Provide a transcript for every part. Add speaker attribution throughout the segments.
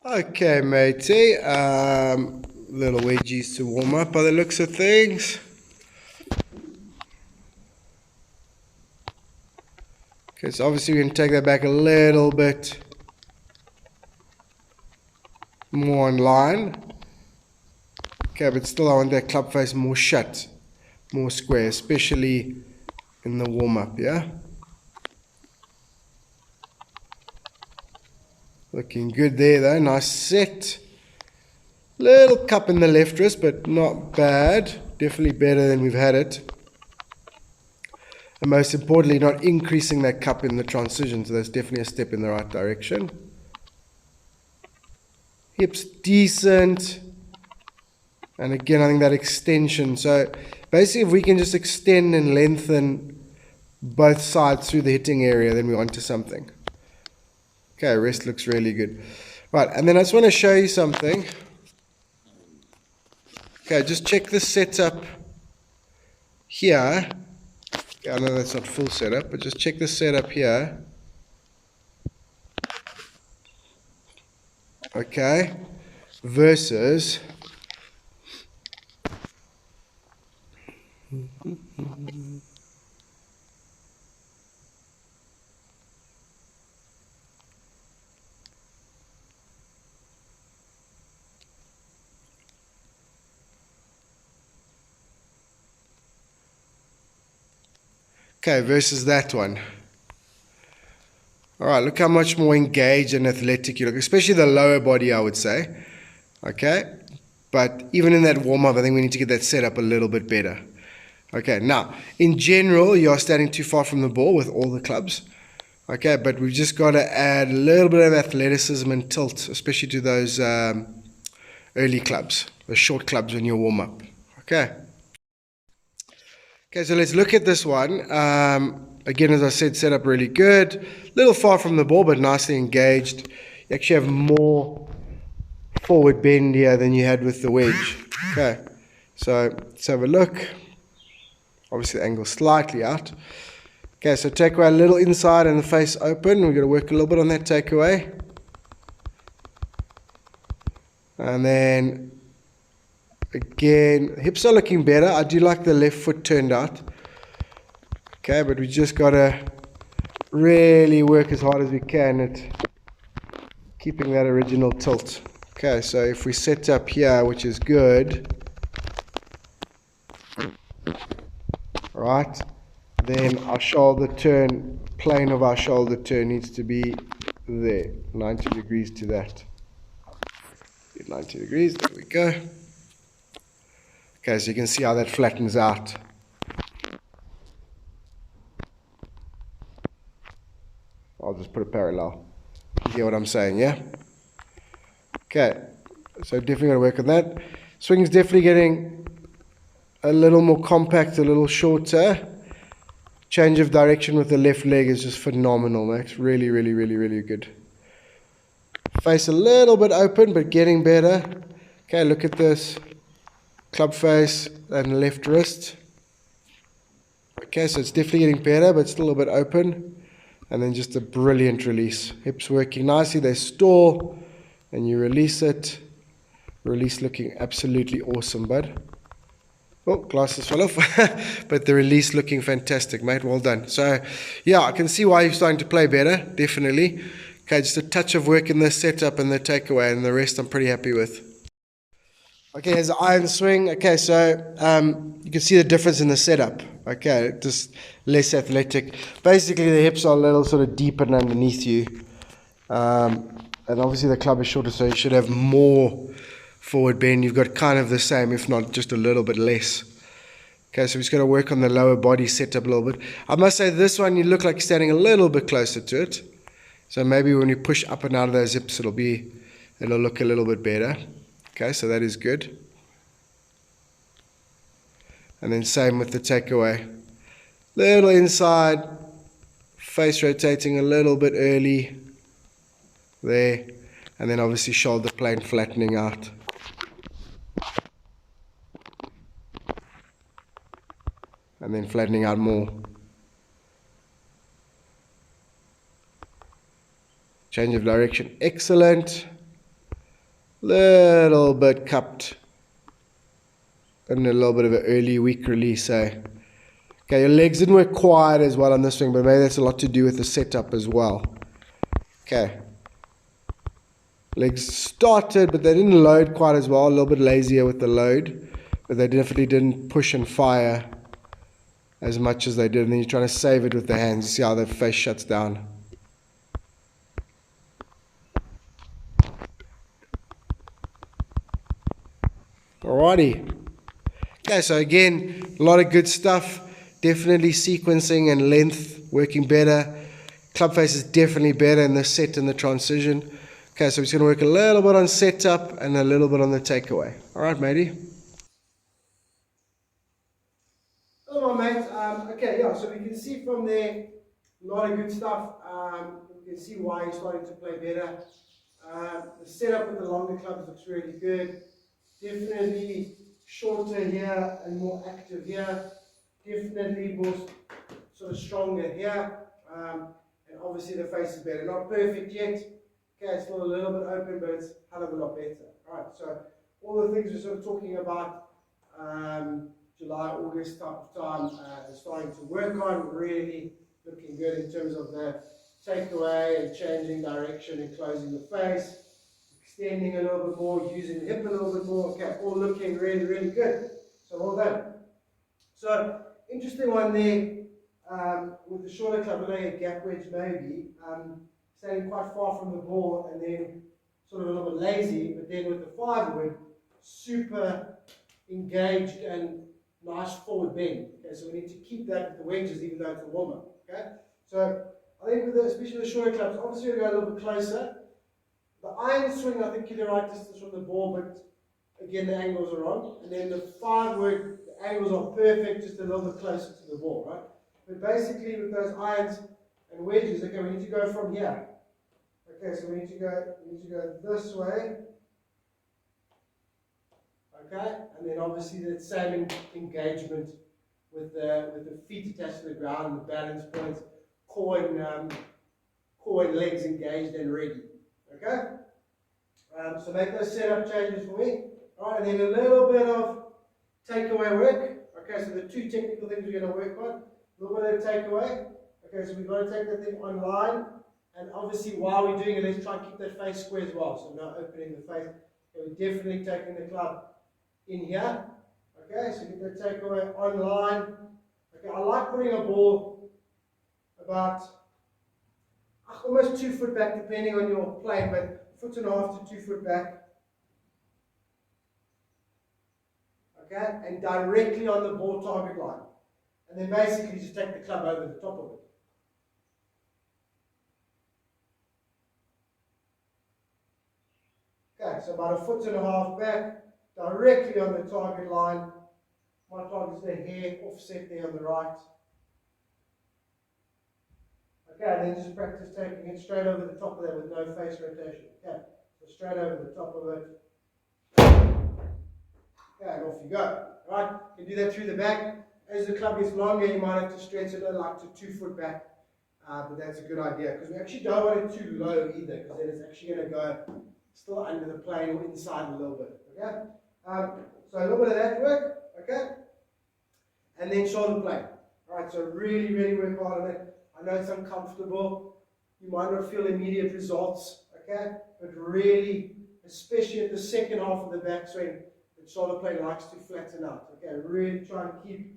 Speaker 1: Okay, matey. Little wedgies to warm up by the looks of things. Okay, so obviously we're going to take that back a little bit more in line. Okay, but still I want that club face more shut, more square, especially in the warm up, yeah? Looking good there though, nice set. Little cup in the left wrist, but not bad. Definitely better than we've had it. And most importantly, not increasing that cup in the transition, so that's definitely a step in the right direction. Hips decent. And again, I think that extension. So basically, if we can just extend and lengthen both sides through the hitting area, then we're onto something. Okay, wrist looks really good. Right, and then I just want to show you something. Okay, just check the setup here. Okay, I know that's not full setup, but just check the setup here. Okay, versus versus that one. All right, look how much more engaged and athletic you look, especially the lower body, I would say. Okay, but even in that warm-up, I think we need to get that set up a little bit better. Okay, now, in general, you're standing too far from the ball with all the clubs. Okay, but we've just got to add a little bit of athleticism and tilt, especially to those early clubs, the short clubs when you warm up. Okay. Okay, so let's look at this one. Again, as I said, set up really good. A little far from the ball, but nicely engaged. You actually have more forward bend here than you had with the wedge. Okay, so let's have a look. Obviously, the angle slightly out. Okay, so takeaway a little inside and the face open. We're going to work a little bit on that takeaway. And then, again, hips are looking better. I do like the left foot turned out. Okay, but we just got to really work as hard as we can at keeping that original tilt. Okay, so if we set up here, which is good, right, then our shoulder turn, plane of our shoulder turn needs to be there, 90 degrees to that. 90 degrees, there we go. Okay, so you can see how that flattens out. I'll just put a parallel. You get what I'm saying, yeah? Okay, so definitely going to work on that. Swing's definitely getting a little more compact, a little shorter. Change of direction with the left leg is just phenomenal, mate. Really, really, really, really good. Face a little bit open, but getting better. Okay, look at this. Club face and left wrist. Okay, so it's definitely getting better, but still a little bit open. And then just a brilliant release. Hips working nicely, they stall, and you release it. Release looking absolutely awesome, bud. Oh, glasses fell off. But the release looking fantastic, mate. Well done. So, yeah, I can see why you're starting to play better, definitely. Okay, just a touch of work in the setup and the takeaway, and the rest I'm pretty happy with. Okay, here's the iron swing. Okay, so you can see the difference in the setup. Okay, just less athletic. Basically, the hips are a little sort of deeper and underneath you. And obviously the club is shorter, so you should have more forward bend. You've got kind of the same, if not just a little bit less. Okay, so we're just going to work on the lower body setup a little bit. I must say this one, you look like you're standing a little bit closer to it. So maybe when you push up and out of those hips, it'll look a little bit better. Okay, so that is good. And then same with the takeaway. Little inside, face rotating a little bit early. There. And then obviously shoulder plane flattening out. And then flattening out more. Change of direction, excellent. little bit cupped and a little bit of an early weak release, eh? Okay, your legs didn't work quite as well on this swing, but maybe that's a lot to do with the setup as well. Okay. Legs started, but they didn't load quite as well. A little bit lazier with the load, but they definitely didn't push and fire as much as they did. And then you're trying to save it with the hands. You see how the face shuts down. Alrighty. Okay, so again, a lot of good stuff. Definitely sequencing and length working better. Club face is definitely better in the set and the transition. Okay, so we're just going to work a little bit on setup and a little bit on the takeaway. All right, matey. Hello, my mate. Okay, yeah, so we can see from there a lot of good stuff. You can see why he's starting to play better. The setup with the longer clubs looks really good. Definitely shorter here and more active here. Definitely more sort of stronger here. And obviously the face is better. Not perfect yet. Okay, it's still a little bit open, but it's a hell of a lot better. Alright, so all the things we're sort of talking about, July, August type of time, is starting to work on, really looking good in terms of the takeaway and changing direction and closing the face, extending a little bit more, using the hip a little bit more. Okay, all looking really, really good. So well done. So, interesting one there, with the shorter club, a gap wedge maybe, standing quite far from the ball and then sort of a little bit lazy, but then with the 5-wood, super engaged and nice forward bend. Okay, so we need to keep that with the wedges even though it's a warm-up. Okay, so I think with the, especially the shorter clubs, obviously we go a little bit closer. The iron swing, I think, you're the right distance from the ball, but again the angles are wrong. And then the 5-wood, the angles are perfect, just a little bit closer to the ball, right? But basically with those irons and wedges, okay, we need to go from here. Okay, so we need to go this way. Okay, and then obviously that same engagement with the feet attached to the ground, the balance points, core and legs engaged and ready. Okay, so make those setup changes for me. All right, and then a little bit of takeaway work. Okay, so the two technical things we're going to work on. A little bit of takeaway. Okay, so we've got to take that thing online. And obviously, while we're doing it, let's try and keep that face square as well. So not opening the face. Okay, we're definitely taking the club in here. Okay, so get that takeaway online. Okay, I like putting a ball about almost 2 foot back, depending on your plane, but 1.5 to 2 foot back. Okay, and directly on the ball target line. And then basically just take the club over the top of it. Okay, so about 1.5 foot back, directly on the target line. My target's the hair offset there on the right. Okay, and then just practice taking it straight over the top of that with no face rotation. Okay, so straight over the top of it. Okay, and off you go. Right, you can do that through the back. As the club gets longer, you might have to stretch it like to 2 foot back. But that's a good idea because we actually don't want it too low either, because then it's actually going to go still under the plane or inside a little bit. Okay, so a little bit of that work. Okay, and then shoulder plane. All right, so really, really work hard on it. I know it's uncomfortable. You might not feel immediate results. Okay, but really, especially at the second half of the backswing, the shoulder plane likes to flatten out. Okay, really try and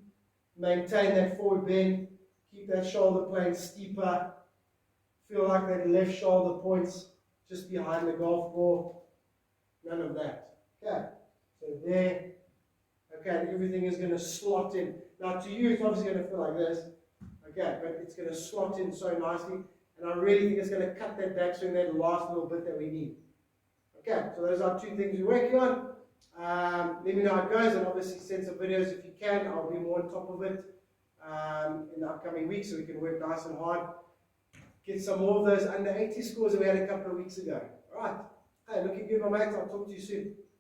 Speaker 1: maintain that forward bend. Keep that shoulder plane steeper. Feel like that left shoulder points just behind the golf ball. None of that. Okay, so there. Okay, and everything is going to slot in. Now to you, it's obviously going to feel like this. Okay, but it's going to slot in so nicely. And I really think it's going to cut that backswing, that last little bit that we need. Okay, so those are two things we're working on. Let me know how it goes, and obviously send some videos if you can. I'll be more on top of it in the upcoming weeks, so we can work nice and hard. Get some more of those under 80 scores that we had a couple of weeks ago. Alright, hey, looking good, my mates. I'll talk to you soon.